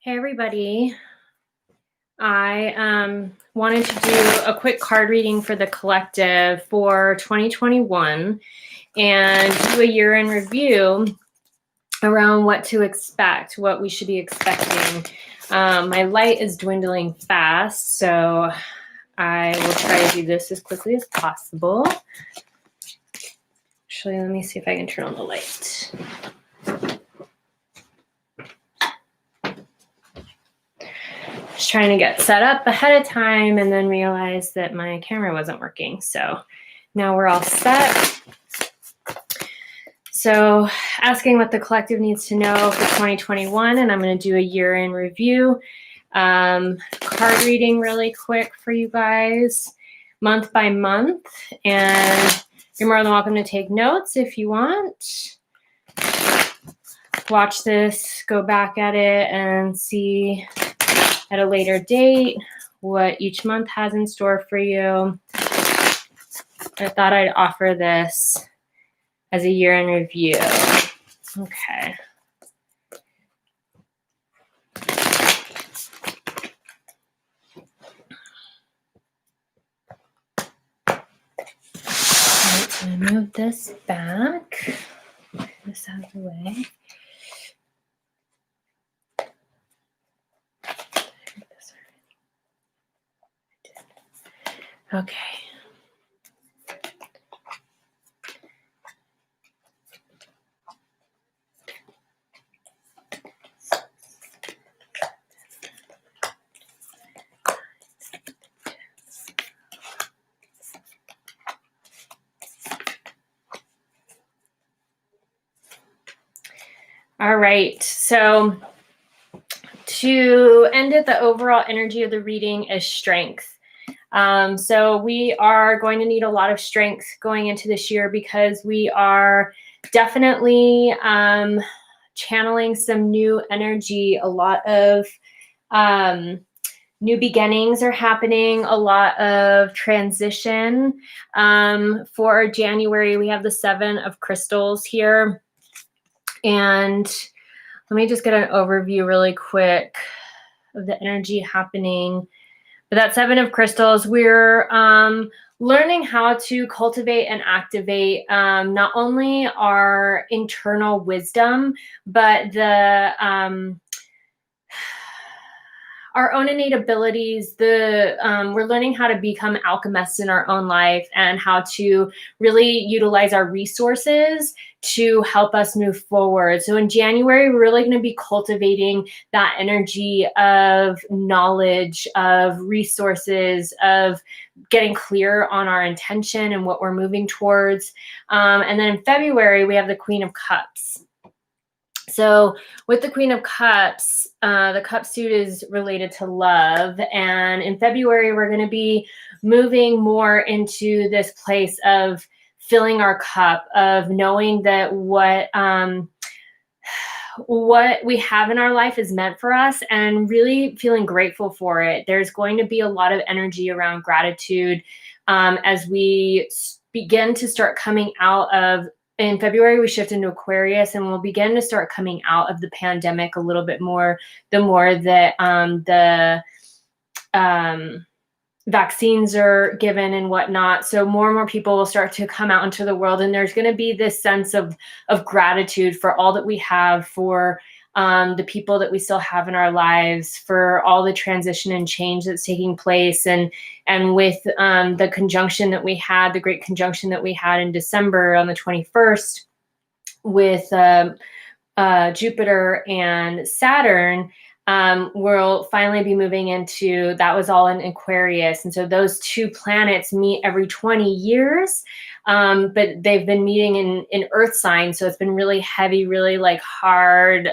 Hey everybody. I wanted to do a quick card reading for the collective for 2021 and do a year in review around what to expect, what we should be expecting. My light is dwindling fast, so I will try to do this as quickly as possible. Actually, let me see if I can turn on the light. Just trying to get set up ahead of time and then realized that my camera wasn't working. So now we're all set. So asking what the collective needs to know for 2021, and I'm going to do a year in review. Card reading really quick for you guys, month by month. And you're more than welcome to take notes if you want. Watch this, go back at it, and see at a later date what each month has in store for you. I thought I'd offer this as a year in review. Okay. Alright, so I move this back. Get this out of the way. Okay. All right, so to end it, the overall energy of the reading is strength. So we are going to need a lot of strength going into this year because we are definitely channeling some new energy. A lot of new beginnings are happening, a lot of transition. For January, we have the 7 of Crystals here. And let me just get an overview really quick of the energy happening. But that 7 of Crystals, we're learning how to cultivate and activate not only our internal wisdom, but the our own innate abilities. We're learning how to become alchemists in our own life and how to really utilize our resources to help us move forward. So in January, we're really going to be cultivating that energy of knowledge, of resources, of getting clear on our intention and what we're moving towards. And then in February, we have the Queen of Cups. So with the Queen of Cups, the cup suit is related to love. And in February, we're going to be moving more into this place of filling our cup, of knowing that what we have in our life is meant for us and really feeling grateful for it. There's going to be a lot of energy around gratitude as we begin to start coming out of. In February, we shift into Aquarius and we'll begin to start coming out of the pandemic a little bit more, the more that the vaccines are given and whatnot. So more and more people will start to come out into the world, and there's going to be this sense of gratitude for all that we have, for the people that we still have in our lives, for all the transition and change that's taking place. And with the conjunction that we had, the great conjunction that we had in December on the 21st with Jupiter and Saturn, we'll finally be moving into, that was all in Aquarius. And so those two planets meet every 20 years, but they've been meeting in Earth signs. So it's been really heavy, really like hard,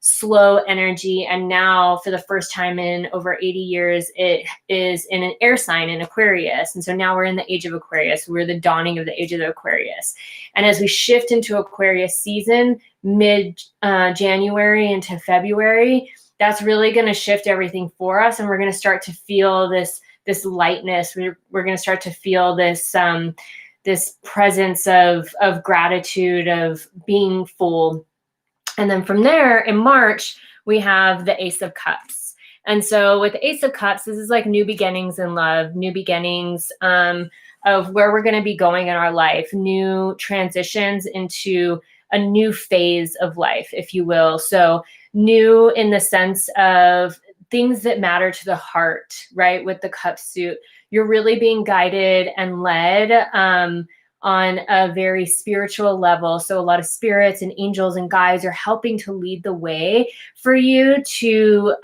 slow energy. And now for the first time in over 80 years, it is in an air sign in Aquarius. And so now we're in the age of Aquarius. We're the dawning of the age of the Aquarius. And as we shift into Aquarius season, mid-January into February, that's really going to shift everything for us. And we're going to start to feel this lightness. We're going to start to feel this presence of gratitude, of being full. And then from there in March, we have the Ace of Cups. And so with the Ace of Cups, this is like new beginnings in love, new beginnings of where we're going to be going in our life, new transitions into a new phase of life, if you will. So new in the sense of things that matter to the heart, right? With the cup suit, you're really being guided and led on a very spiritual level. So a lot of spirits and angels and guides are helping to lead the way for you to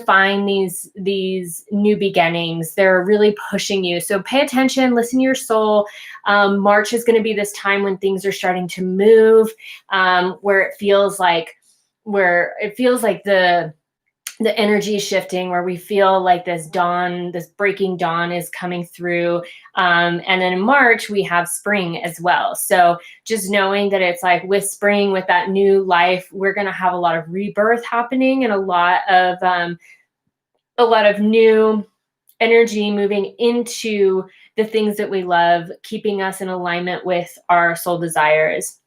find these new beginnings. They're really pushing you. So pay attention, listen to your soul. March is going to be this time when things are starting to move, where it feels like the energy is shifting, where we feel like this breaking dawn is coming through. And then in March, we have spring as well. So just knowing that it's like with spring, with that new life, we're going to have a lot of rebirth happening and a lot of new energy moving into the things that we love, keeping us in alignment with our soul desires.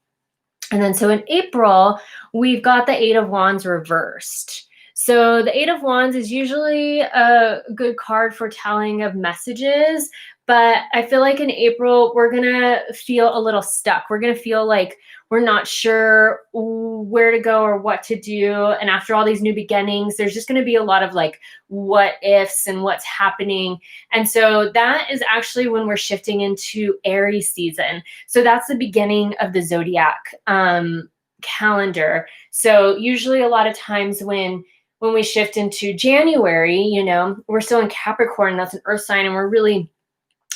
And then so in April, we've got the Eight of Wands reversed. So the Eight of Wands is usually a good card for telling of messages, but I feel like in April, we're going to feel a little stuck. We're going to feel like we're not sure where to go or what to do. And after all these new beginnings, there's just going to be a lot of like what ifs and what's happening. And so that is actually when we're shifting into Aries season. So that's the beginning of the zodiac calendar. So usually a lot of times when we shift into January, we're still in Capricorn, that's an earth sign, and we're really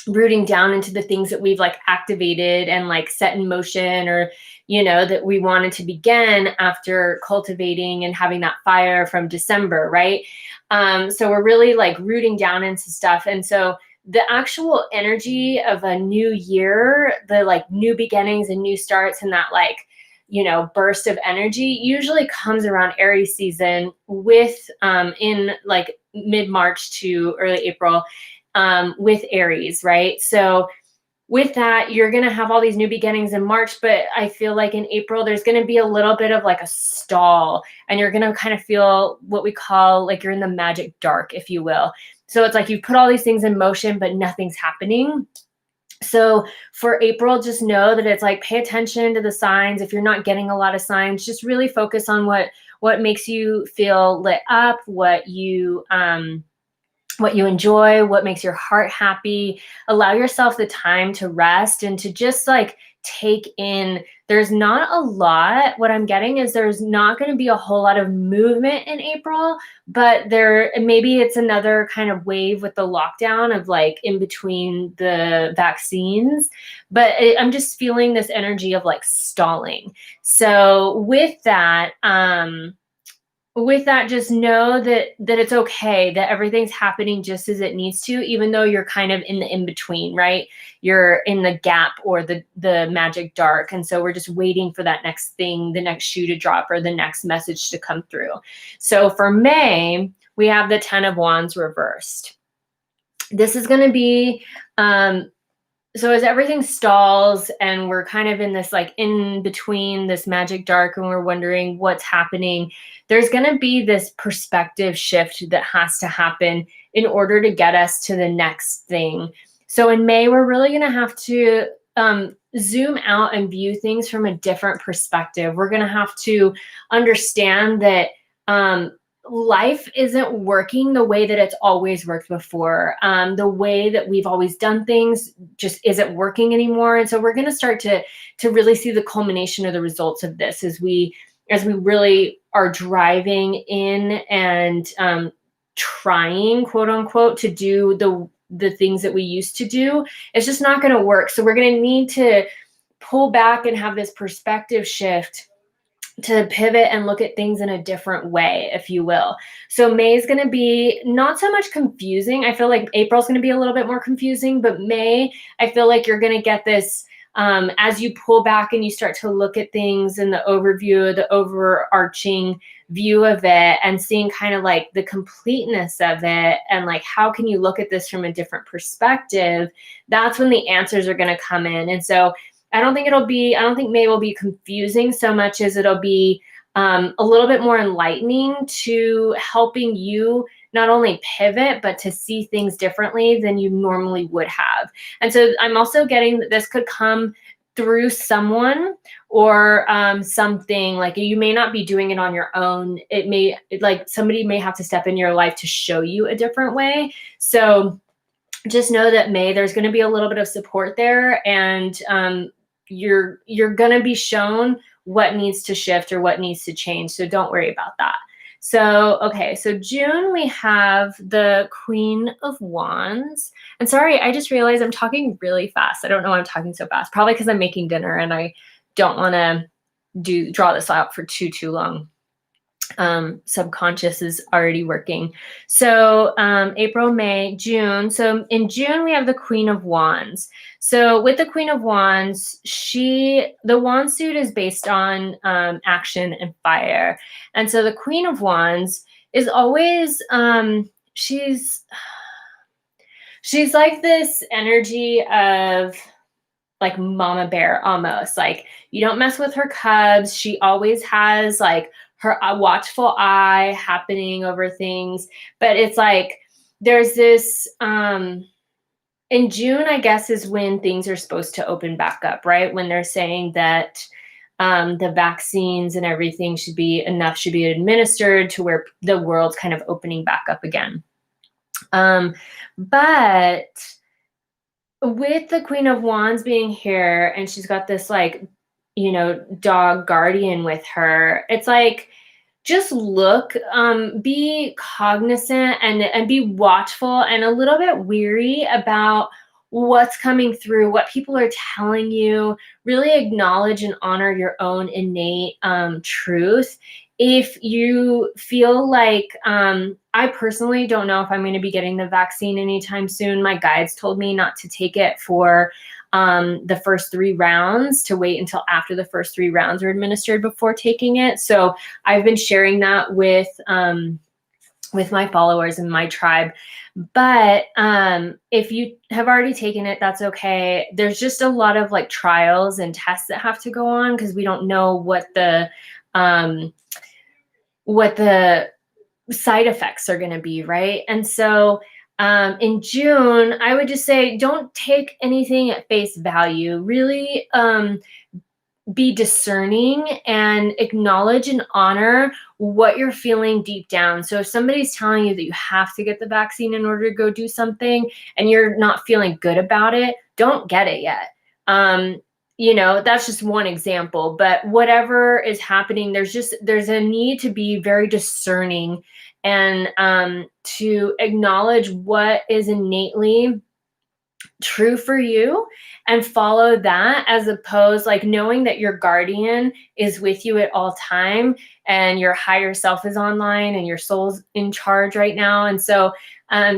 rooting down into the things that we've like activated and like set in motion, or that we wanted to begin after cultivating and having that fire from December, right? So we're really like rooting down into stuff. And so the actual energy of a new year, the like new beginnings and new starts, and that like burst of energy usually comes around Aries season with in like mid-March to early April with Aries, right? So with that, you're going to have all these new beginnings in March, but I feel like in April, there's going to be a little bit of like a stall, and you're going to kind of feel what we call like you're in the magic dark, if you will. So it's like you put all these things in motion, but nothing's happening. So for April, just know that it's like, pay attention to the signs. If you're not getting a lot of signs, just really focus on what makes you feel lit up, what you enjoy, what makes your heart happy. Allow yourself the time to rest and to just like take in. There's not a lot. What I'm getting is there's not going to be a whole lot of movement in April, but maybe it's another kind of wave with the lockdown of like in between the vaccines. But I'm just feeling this energy of like stalling. So with that, just know that it's okay, that everything's happening just as it needs to, even though you're kind of in the in-between, right? You're in the gap or the magic dark. And so we're just waiting for that next thing, the next shoe to drop, or the next message to come through. So for May, we have the 10 of Wands reversed. This is going to be, so as everything stalls and we're kind of in this like in between this magic dark and we're wondering what's happening, there's going to be this perspective shift that has to happen in order to get us to the next thing. So in May, we're really going to have to zoom out and view things from a different perspective. We're going to have to understand that life isn't working the way that it's always worked before. The way that we've always done things just isn't working anymore. And so we're going to start to really see the culmination of the results of this as we really are driving in and trying, quote unquote, to do the things that we used to do. It's just not going to work. So we're going to need to pull back and have this perspective shift to pivot and look at things in a different way, if you will. So May is going to be not so much confusing. I feel like April's going to be a little bit more confusing, but May, I feel like you're going to get this as you pull back and you start to look at things in the overview, the overarching view of it, and seeing kind of like the completeness of it, and like how can you look at this from a different perspective. That's when the answers are going to come in. And so I don't think May will be confusing so much as it'll be a little bit more enlightening to helping you not only pivot, but to see things differently than you normally would have. And so I'm also getting that this could come through someone or something. Like, you may not be doing it on your own. It may, like, somebody may have to step in your life to show you a different way. So just know that there's going to be a little bit of support there, and you're going to be shown what needs to shift or what needs to change. So don't worry about that. So, okay, so June, we have the Queen of Wands. And sorry, I just realized I'm talking really fast. I don't know why I'm talking so fast. Probably because I'm making dinner and I don't want to draw this out for too long. Subconscious is already working. So April, May, June. So in June, we have the Queen of Wands. So with the Queen of Wands, the wand suit is based on action and fire. And so the Queen of Wands is always, she's like this energy of like mama bear almost. Like, you don't mess with her cubs. She always has like her watchful eye happening over things. But it's like there's this in June, I guess, is when things are supposed to open back up, right? When they're saying that the vaccines and everything should be administered to where the world's kind of opening back up again. But with the Queen of Wands being here, and she's got this like, dog guardian with her, it's like, just look, be cognizant and be watchful and a little bit weary about what's coming through, what people are telling you. Really acknowledge and honor your own innate truth. If you feel like, I personally don't know if I'm going to be getting the vaccine anytime soon. My guides told me not to take it for the first 3 rounds, to wait until after the first 3 rounds are administered before taking it. So I've been sharing that with my followers and my tribe. But if you have already taken it, that's okay. There's just a lot of like trials and tests that have to go on, because we don't know what the side effects are going to be, right? And so in June, I would just say, don't take anything at face value. Really be discerning and acknowledge and honor what you're feeling deep down. So if somebody's telling you that you have to get the vaccine in order to go do something and you're not feeling good about it, don't get it yet. That's just one example. But whatever is happening, there's a need to be very discerning and to acknowledge what is innately true for you and follow that, as opposed like knowing that your guardian is with you at all time and your higher self is online and your soul's in charge right now. And so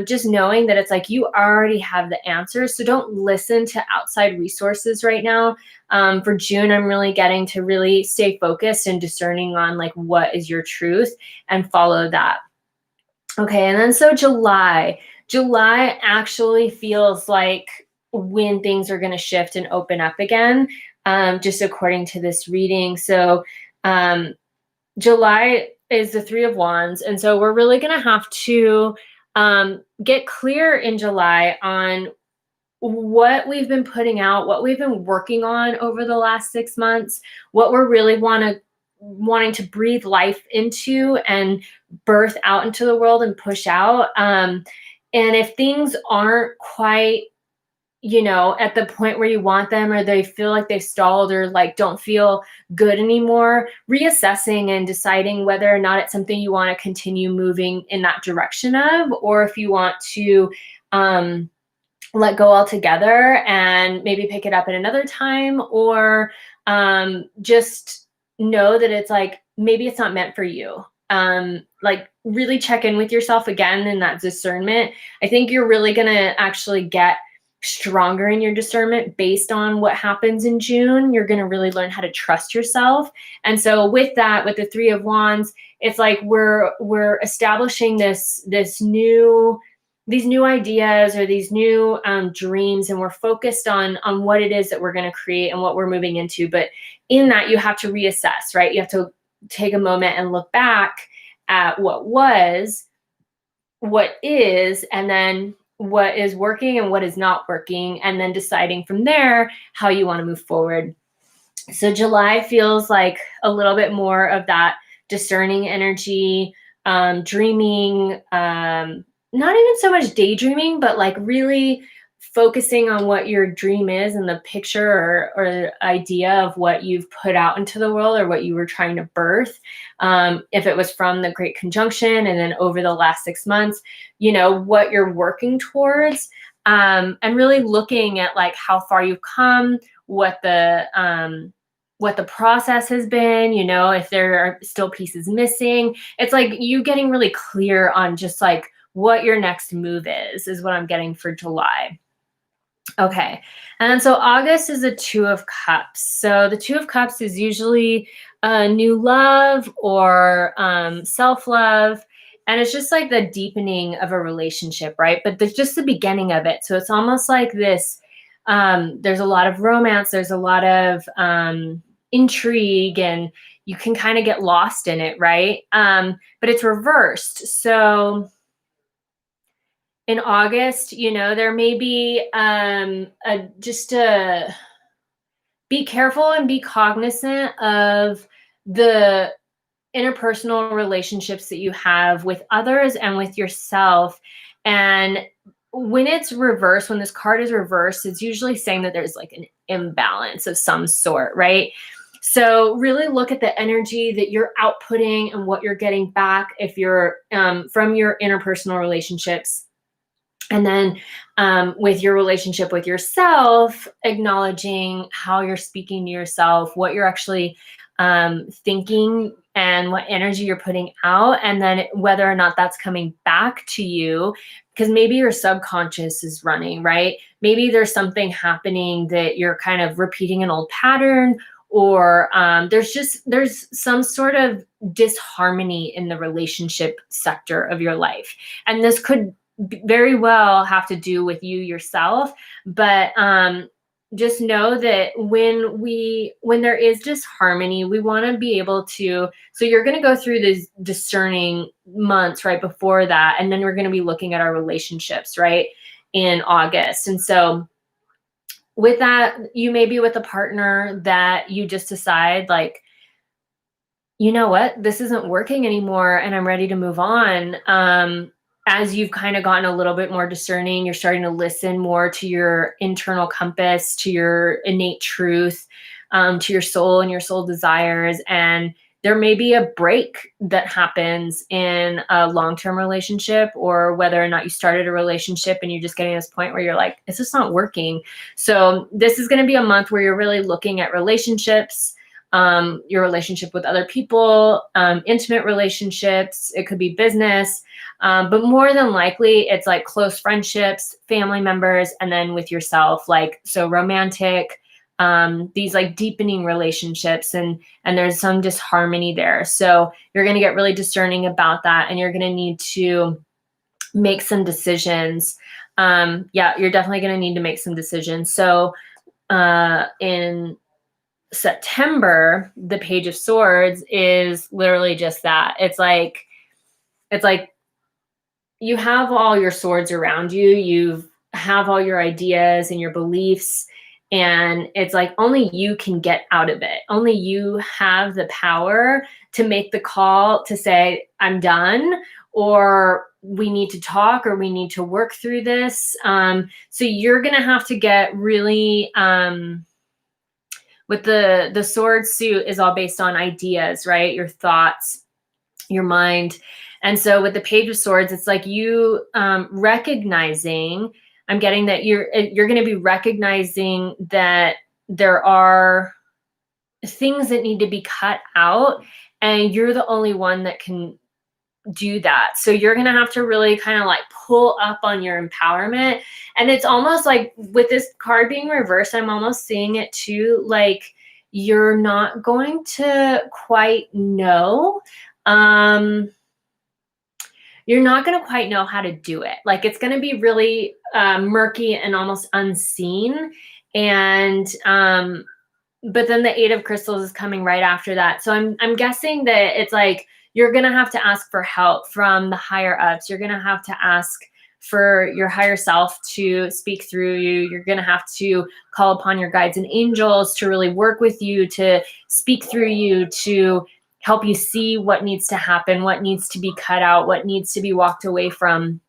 just knowing that it's like you already have the answers. So don't listen to outside resources right now. For June, I'm really getting to really stay focused and discerning on like what is your truth and follow that. Okay, and then so July actually feels like when things are going to shift and open up again, just according to this reading. So July is the 3 of Wands. And so we're really going to have to get clear in July on what we've been putting out, what we've been working on over the last 6 months, what we're really wanting to breathe life into and birth out into the world and push out. And if things aren't quite, at the point where you want them, or they feel like they've stalled or like don't feel good anymore, reassessing and deciding whether or not it's something you want to continue moving in that direction of, or if you want to let go altogether and maybe pick it up at another time, or just know that it's like, maybe it's not meant for you. Like really check in with yourself again in that discernment. I think you're really going to actually get stronger in your discernment based on what happens in June. You're going to really learn how to trust yourself. And so with that, with the 3 of Wands, it's like we're establishing these new ideas or these new dreams, and we're focused on what it is that we're going to create and what we're moving into. But in that, you have to reassess, right? You have to take a moment and look back at what was, what is, and then what is working and what is not working, and then deciding from there how you want to move forward. So July feels like a little bit more of that discerning energy, dreaming, not even so much daydreaming, but like really focusing on what your dream is and the picture or idea of what you've put out into the world or what you were trying to birth. If it was from the Great Conjunction and then over the last 6 months, what you're working towards, and really looking at like how far you've come, what the process has been, if there are still pieces missing. It's like you getting really clear on just like what your next move is what I'm getting for July. Okay. And then so August is a Two of Cups. So the Two of Cups is usually new love or self-love. And it's just like the deepening of a relationship, right? But there's just the beginning of it. So it's almost like this, there's a lot of romance, there's a lot of intrigue, and you can kind of get lost in it, right? But it's reversed. So in August, there may be be careful and be cognizant of the interpersonal relationships that you have with others and with yourself. And when it's reversed, when this card is reversed, it's usually saying that there's like an imbalance of some sort, right? So really look at the energy that you're outputting and what you're getting back if you're from your interpersonal relationships. And then with your relationship with yourself, acknowledging how you're speaking to yourself, what you're actually thinking and what energy you're putting out, and then whether or not that's coming back to you, because maybe your subconscious is running, right? Maybe there's something happening that you're kind of repeating an old pattern, or there's some sort of disharmony in the relationship sector of your life. And this could very well have to do with you yourself, but just know that when there is disharmony, we want to be able to, so you're going to go through these discerning months right before that, and then we're going to be looking at our relationships right in August. And so with that, you may be with a partner that you just decide like, you know what, this isn't working anymore and I'm ready to move on. As you've kind of gotten a little bit more discerning, you're starting to listen more to your internal compass, to your innate truth, to your soul and your soul desires. And there may be a break that happens in a long-term relationship, or whether or not you started a relationship and you're just getting to this point where you're like, it's just not working. So this is going to be a month where you're really looking at relationships, your relationship with other people, intimate relationships. It could be business. But more than likely, it's like close friendships, family members, and then with yourself, like, so romantic, these like deepening relationships, and there's some disharmony there. So you're going to get really discerning about that, and you're going to need to make some decisions. Yeah, you're definitely going to need to make some decisions. So in September, the Page of Swords is literally just that. It's like you have all your swords around you. You have all your ideas and your beliefs, and it's like only you can get out of it. Only you have the power to make the call to say, I'm done, or we need to talk, or we need to work through this. So you're going to have to get really, with the sword suit is all based on ideas, right? Your thoughts, your mind. And so with the Page of Swords, it's like you recognizing, I'm getting that you're going to be recognizing that there are things that need to be cut out, and you're the only one that can do that. So you're going to have to really kind of like pull up on your empowerment. And it's almost like with this card being reversed, I'm almost seeing it too, like you're not going to quite know. You're not going to quite know how to do it. Like it's going to be really murky and almost unseen. And but then the Eight of Crystals is coming right after that. So I'm guessing that it's like you're gonna have to ask for help from the higher ups. You're gonna have to ask for your higher self to speak through you. You're gonna have to call upon your guides and angels to really work with you, to speak through you, to help you see what needs to happen, what needs to be cut out, what needs to be walked away from.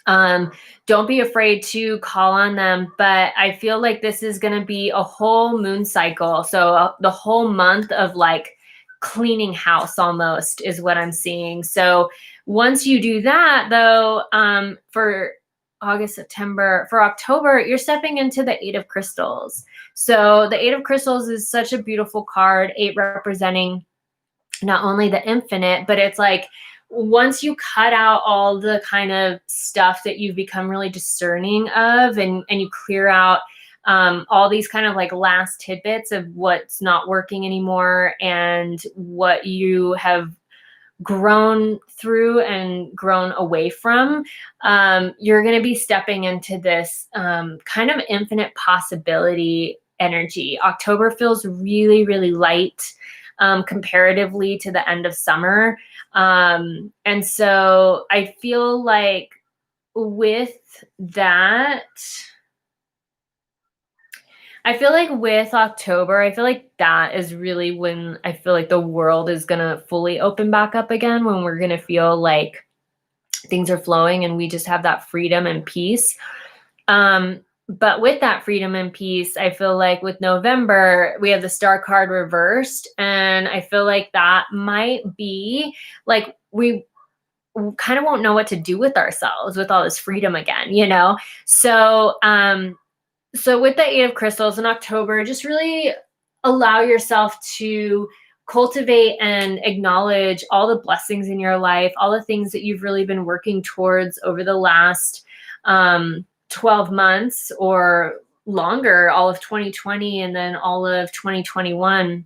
Don't be afraid to call on them, but I feel like this is going to be a whole moon cycle. So the whole month of like cleaning house almost is what I'm seeing. So once you do that though, for August, September, for October, you're stepping into the Eight of Crystals. So the Eight of Crystals is such a beautiful card, 8 representing not only the infinite, but it's like once you cut out all the kind of stuff that you've become really discerning of, and you clear out all these kind of like last tidbits of what's not working anymore and what you have grown through and grown away from, you're going to be stepping into this kind of infinite possibility energy. October feels really, really light comparatively to the end of summer. And so I feel like with that, I feel like with October, I feel like that is really when I feel like the world is going to fully open back up again, when we're going to feel like things are flowing and we just have that freedom and peace. But with that freedom and peace, I feel like with November, we have the Star card reversed. And I feel like that might be like we kind of won't know what to do with ourselves with all this freedom again, you know? So with the Eight of Crystals in October, just really allow yourself to cultivate and acknowledge all the blessings in your life, all the things that you've really been working towards over the last 12 months or longer, all of 2020 and then all of 2021.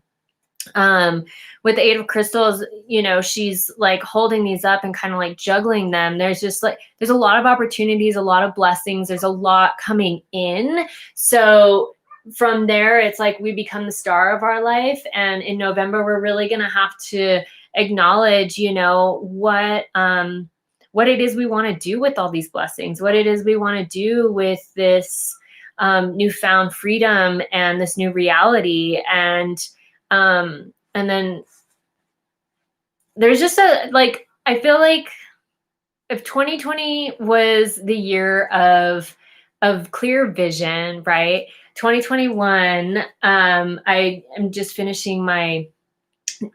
With the Eight of Crystals, you know, she's like holding these up and kind of like juggling them. There's just like, there's a lot of opportunities, a lot of blessings. There's a lot coming in. So from there, it's like we become the star of our life. And in November, we're really going to have to acknowledge, you know, what it is we want to do with all these blessings, what it is we want to do with this newfound freedom and this new reality. And then there's just I feel like if 2020 was the year of clear vision, right? 2021, I am just finishing my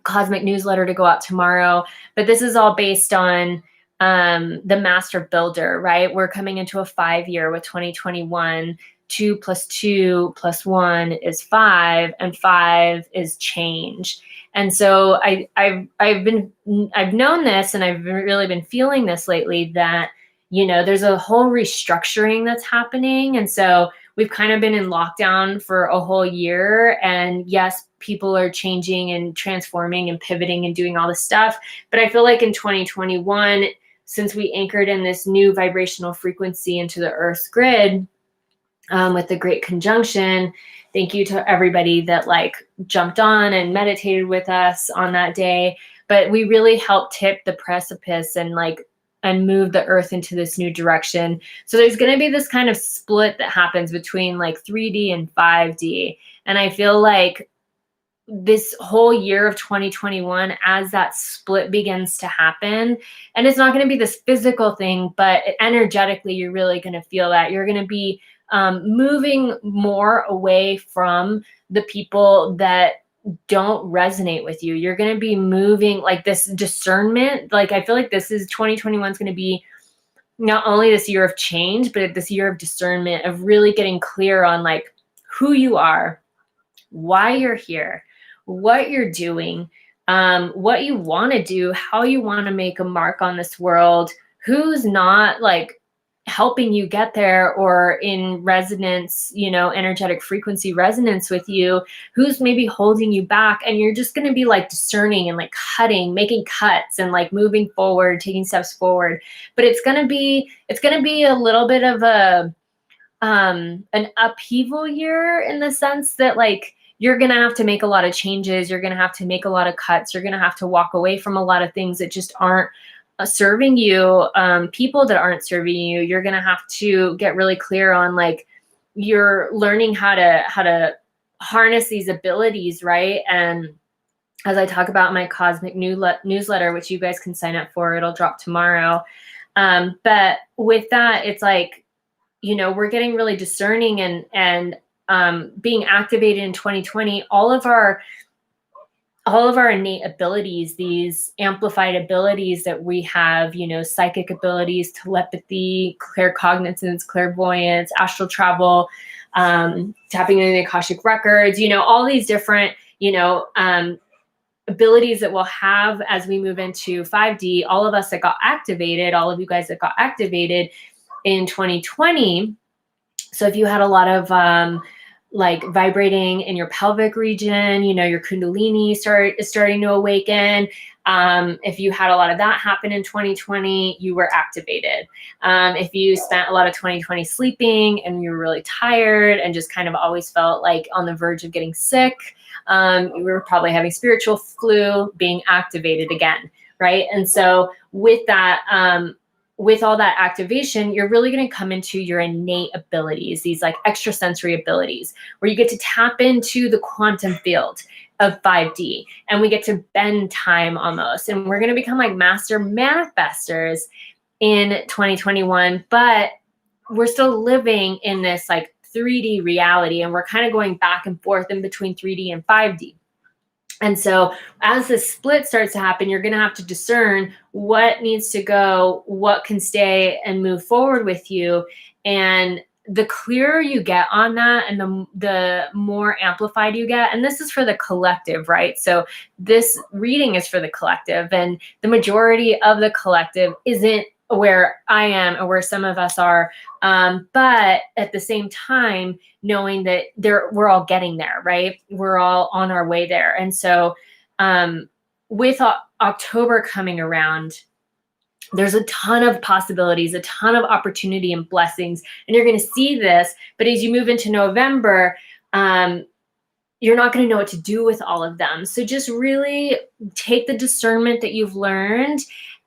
cosmic newsletter to go out tomorrow, but this is all based on the master builder, right? We're coming into a 5-year with 2021. 2 + 2 + 1 is 5, and 5 is change. And so I've known this, and I've really been feeling this lately, that, you know, there's a whole restructuring that's happening. And so we've kind of been in lockdown for a whole year. And yes, people are changing and transforming and pivoting and doing all this stuff. But I feel like in 2021, since we anchored in this new vibrational frequency into the Earth's grid, with the Great Conjunction. Thank you to everybody that like jumped on and meditated with us on that day. But we really helped tip the precipice and move the Earth into this new direction. So there's going to be this kind of split that happens between like 3D and 5D. And I feel like this whole year of 2021, as that split begins to happen, and it's not going to be this physical thing, but energetically, you're really going to feel that. You're going to be moving more away from the people that don't resonate with you. You're going to be moving like this discernment. Like I feel like this is 2021 is going to be not only this year of change, but this year of discernment, of really getting clear on like who you are, why you're here, what you're doing, what you want to do, how you want to make a mark on this world, who's not like helping you get there or in resonance, you know, energetic frequency resonance with you, who's maybe holding you back. And you're just going to be like discerning and like cutting, making cuts and like moving forward, taking steps forward. But it's going to be a little bit of an upheaval year, in the sense that like you're going to have to make a lot of changes. You're going to have to make a lot of cuts. You're going to have to walk away from a lot of things that just aren't serving you, people that aren't serving you. You're going to have to get really clear on like, you're learning how to harness these abilities, right? And as I talk about in my Cosmic newsletter, which you guys can sign up for, it'll drop tomorrow. But with that, it's like, you know, we're getting really discerning and being activated in 2020. All of our innate abilities, these amplified abilities that we have, you know, psychic abilities, telepathy, claircognizance, clairvoyance, astral travel, tapping into the Akashic records, you know, all these different, you know, abilities that we'll have as we move into 5D, all of us that got activated, all of you guys that got activated in 2020. So if you had a lot of like vibrating in your pelvic region, you know, your Kundalini is starting to awaken. If you had a lot of that happen in 2020, you were activated. If you spent a lot of 2020 sleeping and you were really tired and just kind of always felt like on the verge of getting sick, you were probably having spiritual flu, being activated again, right? And so with that, with all that activation, you're really going to come into your innate abilities, these like extrasensory abilities, where you get to tap into the quantum field of 5D, and we get to bend time almost. And we're going to become like master manifestors in 2021, but we're still living in this like 3D reality, and we're kind of going back and forth in between 3D and 5D. And so as the split starts to happen, you're going to have to discern what needs to go, what can stay and move forward with you. And the clearer you get on that and the more amplified you get, and this is for the collective, right? So this reading is for the collective, and the majority of the collective isn't where I am or where some of us are. But at the same time, knowing that we're all getting there, right? We're all on our way there. And so with October coming around, there's a ton of possibilities, a ton of opportunity and blessings, and you're going to see this. But as you move into November, you're not going to know what to do with all of them. So just really take the discernment that you've learned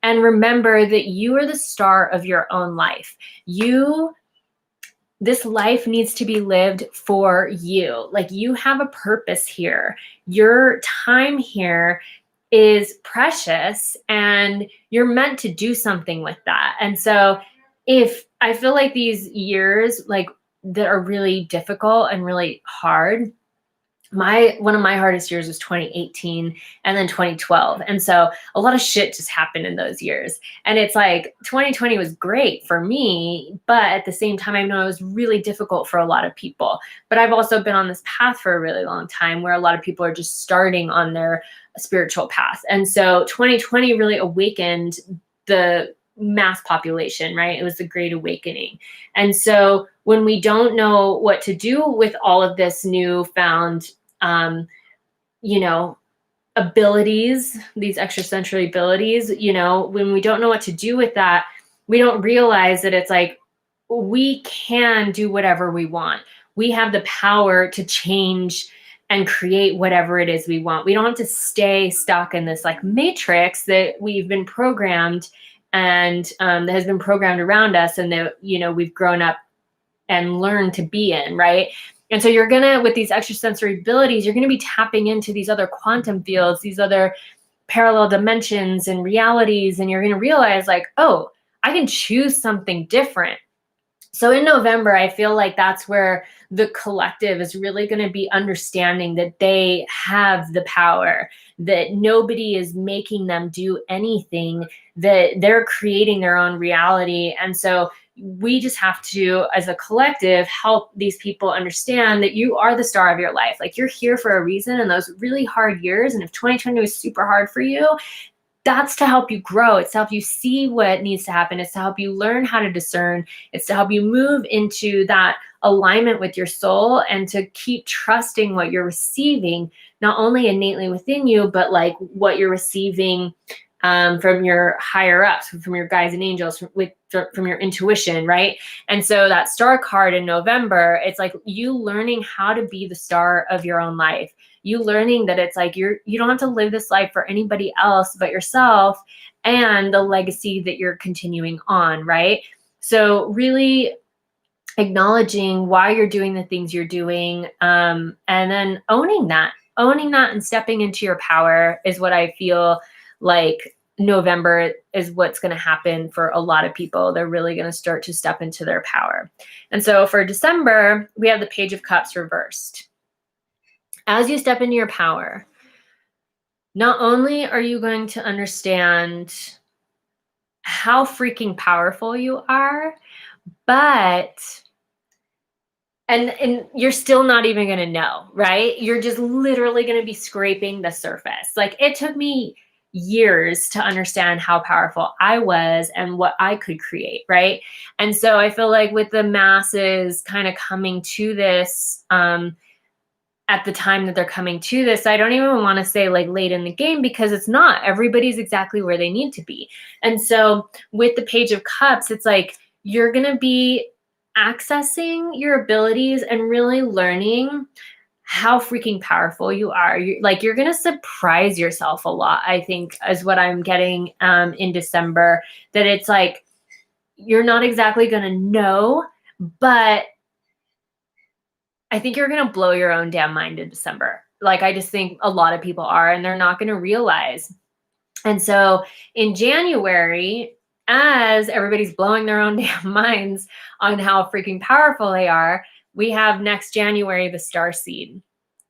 and remember that you are the star of your own life. This life needs to be lived for you. Like, you have a purpose here. Your time here is precious, and you're meant to do something with that. And so if I feel like these years like that are really difficult and really hard, one of my hardest years was 2018 and then 2012. And so a lot of shit just happened in those years. And it's like 2020 was great for me, but at the same time, I know it was really difficult for a lot of people. But I've also been on this path for a really long time where a lot of people are just starting on their spiritual path. And so 2020 really awakened the mass population, right? It was the Great Awakening. And so when we don't know what to do with all of this newfound, abilities, these extrasensory abilities, when we don't know what to do with that, we don't realize that it's like, we can do whatever we want. We have the power to change and create whatever it is we want. We don't have to stay stuck in this like matrix that we've been programmed and that has been programmed around us and that, we've grown up and learned to be in, right? And so you're gonna, with these extrasensory abilities, you're gonna be tapping into these other quantum fields, these other parallel dimensions and realities, and you're gonna realize like, oh, I can choose something different. So in November, I feel like that's where the collective is really going to be understanding that they have the power, that nobody is making them do anything, that they're creating their own reality. And so we just have to, as a collective, help these people understand that you are the star of your life. Like, you're here for a reason in those really hard years. And if 2020 was super hard for you, that's to help you grow. It's to help you see what needs to happen. It's to help you learn how to discern. It's to help you move into that alignment with your soul and to keep trusting what you're receiving, not only innately within you, but like what you're receiving from your higher ups, from your guides and angels, from your intuition, right? And so that star card in November, it's like you learning how to be the star of your own life. You learning that it's like you don't have to live this life for anybody else but yourself and the legacy that you're continuing on, right? So really acknowledging why you're doing the things you're doing, and then owning that and stepping into your power is what I feel like November is what's going to happen for a lot of people. They're really going to start to step into their power. And so for December, we have the Page of Cups reversed. As you step into your power, not only are you going to understand how freaking powerful you are, but and you're still not even going to know, right? You're just literally going to be scraping the surface. Like it took me years to understand how powerful I was and what I could create, right? And so I feel like with the masses kind of coming to this, at the time that they're coming to this, I don't even want to say like late in the game, because it's not. Everybody's exactly where they need to be. And so with the Page of Cups, it's like you're going to be accessing your abilities and really learning how freaking powerful you are. You're going to surprise yourself a lot, I think, is what I'm getting in December, that it's like you're not exactly going to know, but I think you're going to blow your own damn mind in December. Like, I just think a lot of people are, and they're not going to realize. And so in January, as everybody's blowing their own damn minds on how freaking powerful they are, we have next January, the Star Seed.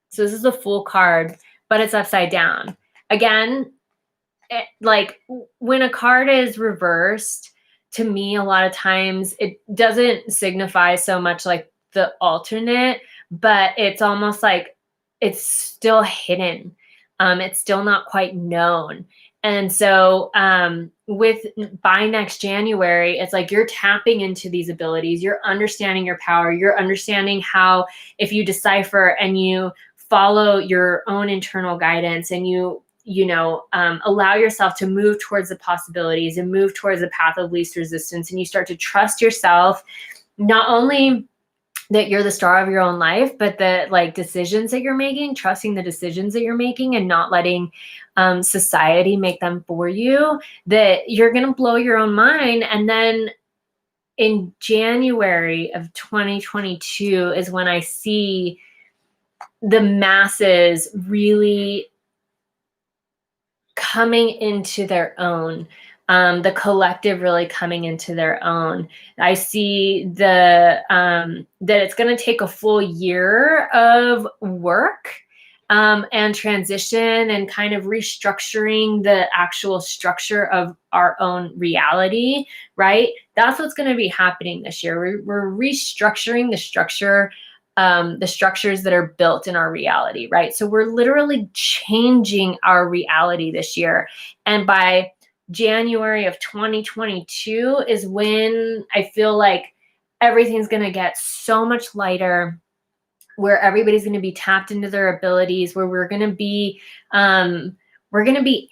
So this is a full card, but it's upside down. Again, like when a card is reversed, to me, a lot of times it doesn't signify so much like the alternate, but it's almost like it's still hidden. It's still not quite known. And so by next January, it's like you're tapping into these abilities. You're understanding your power. You're understanding how, if you decipher and you follow your own internal guidance and you allow yourself to move towards the possibilities and move towards the path of least resistance, and you start to trust yourself, not only that you're the star of your own life, but the like decisions that you're making, trusting the decisions that you're making and not letting society make them for you, that you're going to blow your own mind. And then in January of 2022 is when I see the masses really coming into their own, the collective really coming into their own. I see that it's going to take a full year of work and transition and kind of restructuring the actual structure of our own reality, right? That's what's going to be happening this year. We're restructuring the structure, the structures that are built in our reality, right? So we're literally changing our reality this year. And by January of 2022 is when I feel like everything's going to get so much lighter, where everybody's going to be tapped into their abilities, where we're going to be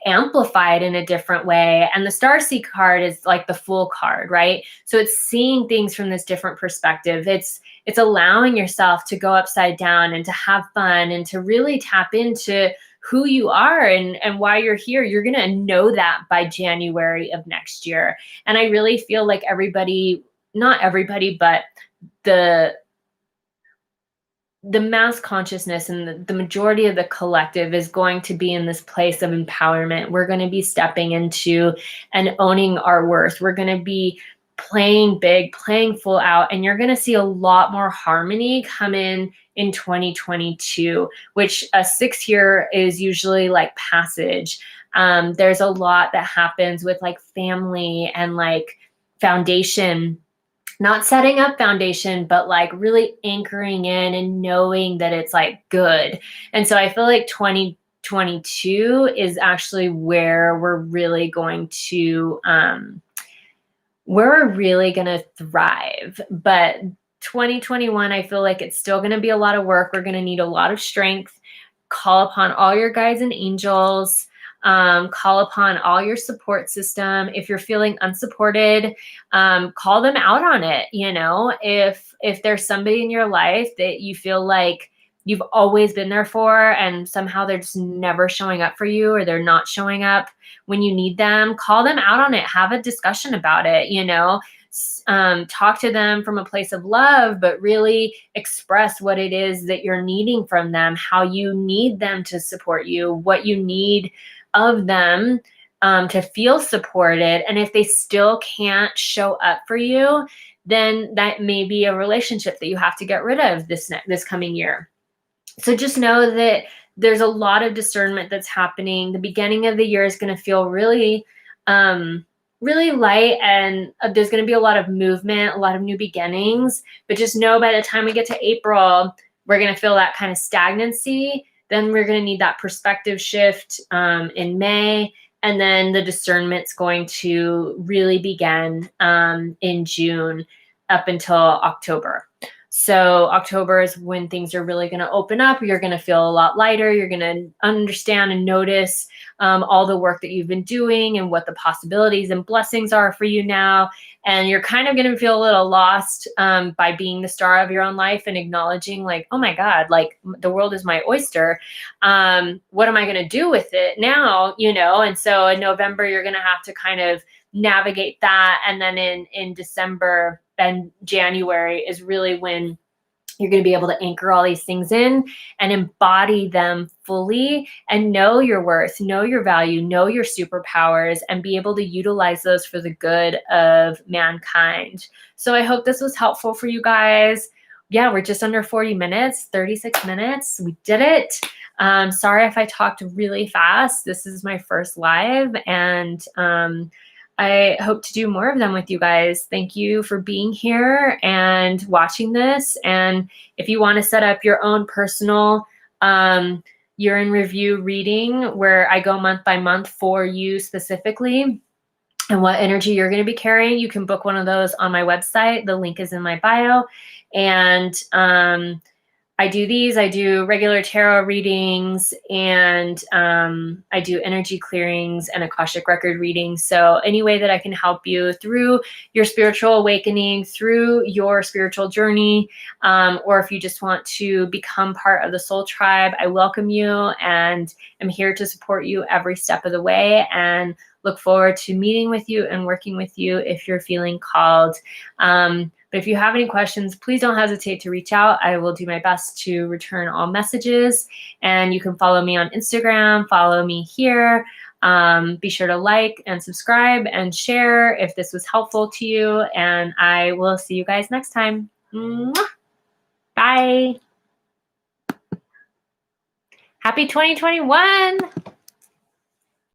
amplified in a different way. And the Starseed card is like the full card, right? So it's seeing things from this different perspective. It's allowing yourself to go upside down and to have fun and to really tap into who you are and why you're here. You're going to know that by January of next year. And I really feel like everybody, not everybody, but the mass consciousness and the majority of the collective is going to be in this place of empowerment. We're going to be stepping into and owning our worth. We're going to be playing big, playing full out, and you're going to see a lot more harmony come in 2022, which a 6 year is usually like passage. There's a lot that happens with like family and like foundation, not setting up foundation, but like really anchoring in and knowing that it's like good. And so I feel like 2022 is actually where we're really going to thrive. But 2021, I feel like it's still going to be a lot of work. We're going to need a lot of strength. Call upon all your guides and angels. Call upon all your support system. If you're feeling unsupported, call them out on it. You know, if there's somebody in your life that you feel like you've always been there for and somehow they're just never showing up for you, or they're not showing up when you need them, call them out on it. Have a discussion about it, you know. Talk to them from a place of love, but really express what it is that you're needing from them, how you need them to support you, what you need of them to feel supported. And if they still can't show up for you, then that may be a relationship that you have to get rid of this coming year. So just know that there's a lot of discernment that's happening. The beginning of the year is going to feel really really light, and there's going to be a lot of movement, a lot of new beginnings. But just know by the time we get to April, we're going to feel that kind of stagnancy. Then we're going to need that perspective shift in May. And then the discernment's going to really begin in June up until October. So October is when things are really going to open up. You're going to feel a lot lighter. You're going to understand and notice all the work that you've been doing and what the possibilities and blessings are for you now. And you're kind of going to feel a little lost by being the star of your own life and acknowledging like, oh my God, like the world is my oyster. What am I going to do with it now? You know? And so in November, you're going to have to kind of navigate that. And then in December and January is really when you're going to be able to anchor all these things in and embody them fully and know your worth, know your value, know your superpowers, and be able to utilize those for the good of mankind. So I hope this was helpful for you guys. Yeah, we're just under 40 minutes, 36 minutes. We did it. Sorry if I talked really fast. This is my first live, and I hope to do more of them with you guys. Thank you for being here and watching this. And if you want to set up your own personal year in review reading where I go month by month for you specifically and what energy you're going to be carrying, you can book one of those on my website. The link is in my bio. And I do these. I do regular tarot readings, and I do energy clearings and Akashic record readings. So any way that I can help you through your spiritual awakening, through your spiritual journey, or if you just want to become part of the Soul Tribe, I welcome you and am here to support you every step of the way, and look forward to meeting with you and working with you if you're feeling called. But if you have any questions, please don't hesitate to reach out. I will do my best to return all messages. And you can follow me on Instagram, follow me here. Be sure to like and subscribe and share if this was helpful to you. And I will see you guys next time. Mwah! Bye. Happy 2021.